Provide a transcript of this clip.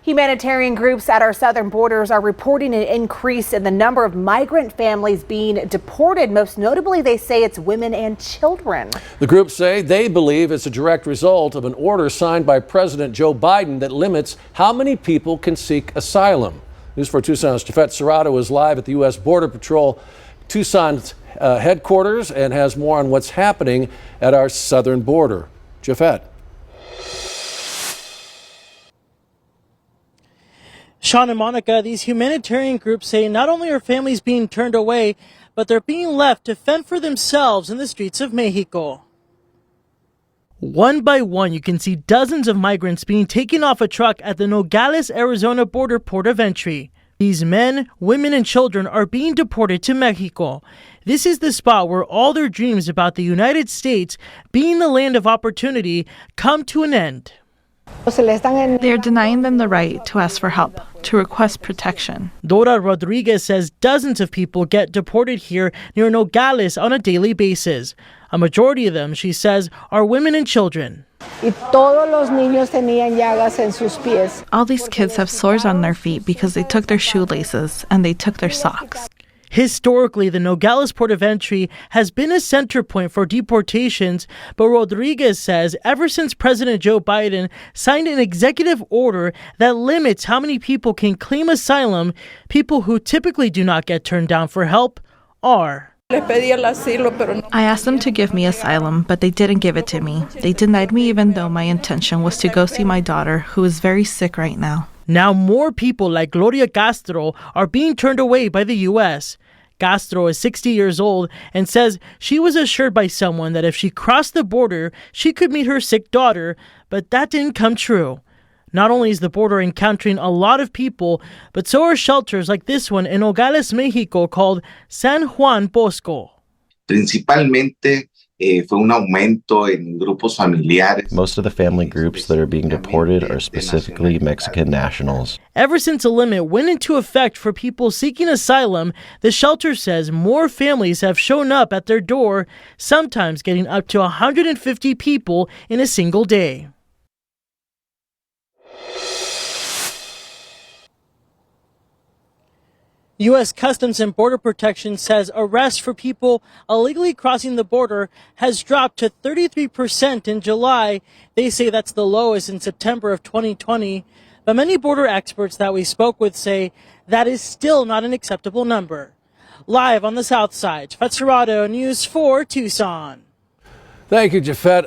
Humanitarian groups at our southern borders are reporting an increase in the number of migrant families being deported. Most notably, they say it's women and children. The groups say they believe it's a direct result of an order signed by President Joe Biden that limits how many people can seek asylum. News 4 Tucson's Jafet Serrato is live at the U.S. Border Patrol Tucson's headquarters and has more on what's happening at our southern border. Jafet. Sean and Monica, these humanitarian groups say not only are families being turned away, but they're being left to fend for themselves in the streets of Mexico. One by one, you can see dozens of migrants being taken off a truck at the Nogales, Arizona border port of entry. These men, women, and children are being deported to Mexico. This is the spot where all their dreams about the United States being the land of opportunity come to an end. They're denying them the right to ask for help, to request protection. Dora Rodriguez says dozens of people get deported here near Nogales on a daily basis. A majority of them, she says, are women and children. All these kids have sores on their feet because they took their shoelaces and they took their socks. Historically, the Nogales port of entry has been a center point for deportations, but Rodriguez says ever since President Joe Biden signed an executive order that limits how many people can claim asylum, people who typically do not get turned down for help are. I asked them to give me asylum, but they didn't give it to me. They denied me even though my intention was to go see my daughter, who is very sick right now. Now more people like Gloria Castro are being turned away by the U.S. Castro is 60 years old and says she was assured by someone that if she crossed the border, she could meet her sick daughter, but that didn't come true. Not only is the border encountering a lot of people, but so are shelters like this one in Nogales, Mexico, called San Juan Bosco. Principalmente fue un aumento en grupos familiares. Most of the family groups that are being deported are specifically Mexican nationals. Ever since a limit went into effect for people seeking asylum, the shelter says more families have shown up at their door, sometimes getting up to 150 people in a single day. U.S. Customs and Border Protection says arrests for people illegally crossing the border has dropped to 33% in July. They say that's the lowest in September of 2020. But many border experts that we spoke with say that is still not an acceptable number. Live on the South Side, Jafet Serrato, News 4 Tucson. Thank you, Jafet.